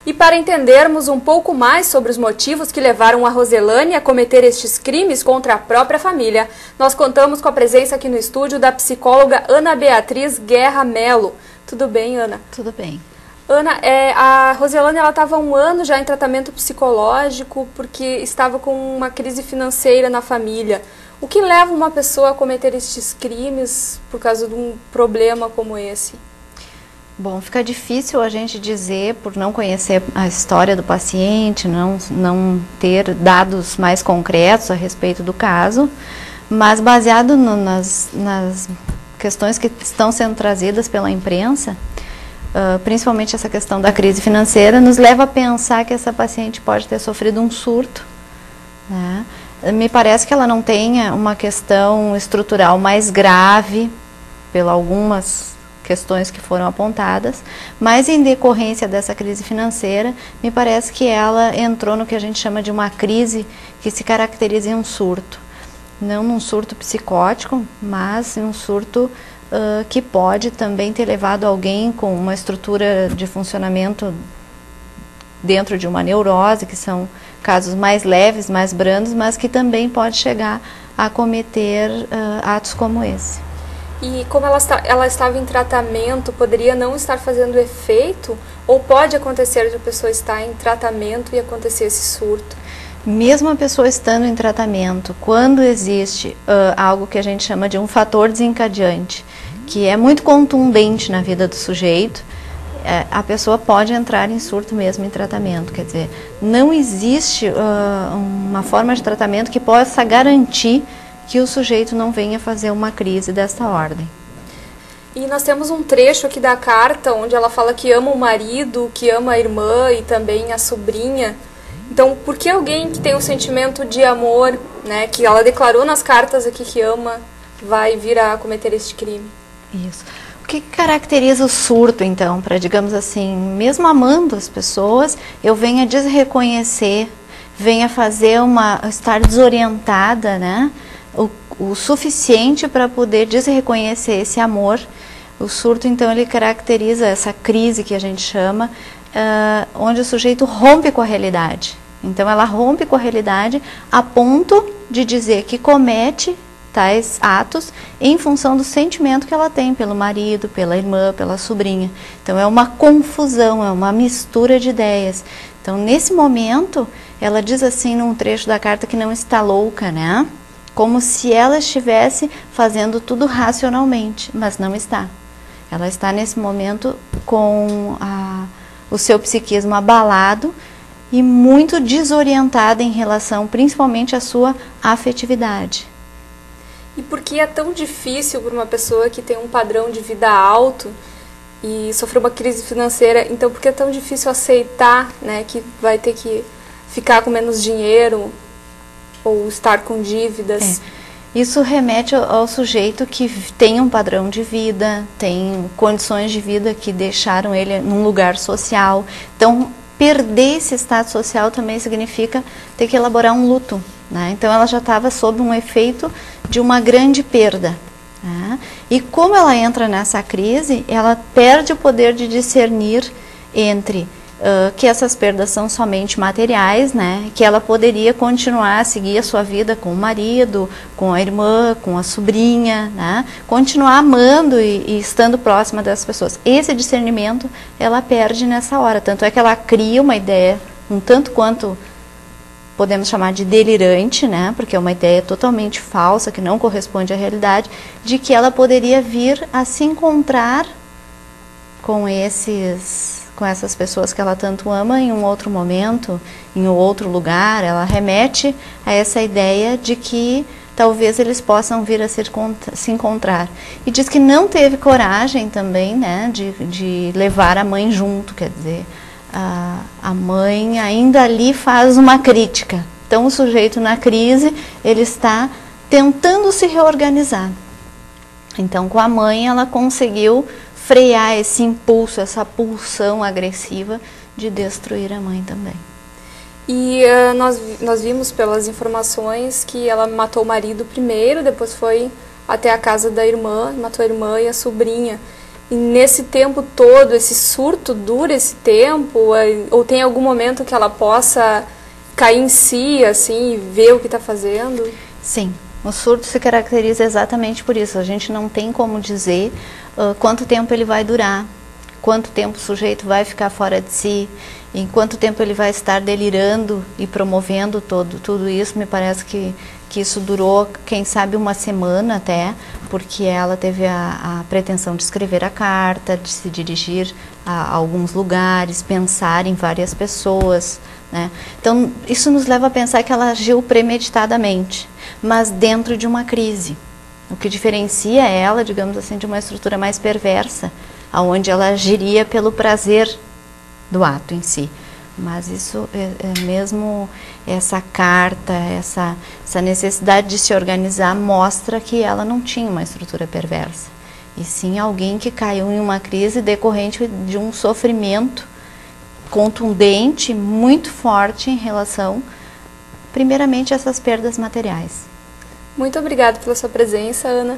E para entendermos um pouco mais sobre os motivos que levaram a Roselane a cometer estes crimes contra a própria família, nós contamos com a presença aqui no estúdio da psicóloga Ana Beatriz Guerra Melo. Tudo bem, Ana? Tudo bem. Ana, a Roselane estava há 1 ano já em tratamento psicológico porque estava com uma crise financeira na família. O que leva uma pessoa a cometer estes crimes por causa de um problema como esse? Bom, fica difícil a gente dizer, por não conhecer a história do paciente, não ter dados mais concretos a respeito do caso, mas baseado nas questões que estão sendo trazidas pela imprensa, principalmente essa questão da crise financeira, nos leva a pensar que essa paciente pode ter sofrido um surto, né? Me parece que ela não tenha uma questão estrutural mais grave, pelas algumas questões que foram apontadas, mas em decorrência dessa crise financeira, me parece que ela entrou no que a gente chama de uma crise que se caracteriza em um surto. Não num surto psicótico, mas em um surto que pode também ter levado alguém com uma estrutura de funcionamento dentro de uma neurose, que são casos mais leves, mais brandos, mas que também pode chegar a cometer atos como esse. E como ela estava em tratamento, poderia não estar fazendo efeito? Ou pode acontecer de a pessoa estar em tratamento e acontecer esse surto? Mesmo a pessoa estando em tratamento, quando existe algo que a gente chama de um fator desencadeante, que é muito contundente na vida do sujeito, a pessoa pode entrar em surto mesmo em tratamento. Quer dizer, não existe uma forma de tratamento que possa garantir que o sujeito não venha fazer uma crise desta ordem. E nós temos um trecho aqui da carta onde ela fala que ama o marido, que ama a irmã e também a sobrinha. Então, por que alguém que tem um sentimento de amor, né, que ela declarou nas cartas aqui que ama, vai vir a cometer este crime? Isso. O que caracteriza o surto, então, para, digamos assim, mesmo amando as pessoas, eu venha desreconhecer, venha fazer estar desorientada, né? O suficiente para poder desreconhecer esse amor. O surto, então, ele caracteriza essa crise que a gente chama, onde o sujeito rompe com a realidade. Então, ela rompe com a realidade a ponto de dizer que comete tais atos em função do sentimento que ela tem pelo marido, pela irmã, pela sobrinha. Então, é uma confusão, é uma mistura de ideias. Então, nesse momento, ela diz assim num trecho da carta que não está louca, né? Como se ela estivesse fazendo tudo racionalmente, mas não está. Ela está nesse momento com o seu psiquismo abalado e muito desorientada em relação principalmente à sua afetividade. E por que é tão difícil para uma pessoa que tem um padrão de vida alto e sofreu uma crise financeira, então por que é tão difícil aceitar, né, que vai ter que ficar com menos dinheiro ou estar com dívidas? Isso remete ao sujeito que tem um padrão de vida, tem condições de vida que deixaram ele num lugar social. Então, perder esse estado social também significa ter que elaborar um luto, né? Então, ela já estava sob um efeito de uma grande perda, né? E como ela entra nessa crise, ela perde o poder de discernir entre que essas perdas são somente materiais, né? Que ela poderia continuar a seguir a sua vida com o marido, com a irmã, com a sobrinha, né? Continuar amando e estando próxima dessas pessoas. Esse discernimento ela perde nessa hora, tanto é que ela cria uma ideia um tanto quanto podemos chamar de delirante, né? Porque é uma ideia totalmente falsa, que não corresponde à realidade, de que ela poderia vir a se encontrar com essas pessoas que ela tanto ama em um outro momento, em um outro lugar. Ela remete a essa ideia de que talvez eles possam vir a se encontrar. E diz que não teve coragem também, né, de levar a mãe junto, quer dizer, a mãe ainda ali faz uma crítica. Então o sujeito na crise, ele está tentando se reorganizar. Então com a mãe ela conseguiu frear esse impulso, essa pulsão agressiva de destruir a mãe também. E nós vimos pelas informações que ela matou o marido primeiro, depois foi até a casa da irmã, matou a irmã e a sobrinha. E nesse tempo todo, esse surto dura esse tempo? Ou tem algum momento que ela possa cair em si, assim, e ver o que está fazendo? Sim, o surto se caracteriza exatamente por isso. A gente não tem como dizer quanto tempo ele vai durar, quanto tempo o sujeito vai ficar fora de si, em quanto tempo ele vai estar delirando e promovendo tudo isso. Me parece que isso durou, quem sabe, uma semana até, porque ela teve a pretensão de escrever a carta, de se dirigir a alguns lugares, pensar em várias pessoas, né? Então, isso nos leva a pensar que ela agiu premeditadamente, mas dentro de uma crise. O que diferencia ela, digamos assim, de uma estrutura mais perversa, onde ela agiria pelo prazer do ato em si. Mas isso é mesmo, essa carta, essa necessidade de se organizar mostra que ela não tinha uma estrutura perversa. E sim alguém que caiu em uma crise decorrente de um sofrimento contundente, muito forte em relação, primeiramente, a essas perdas materiais. Muito obrigada pela sua presença, Ana.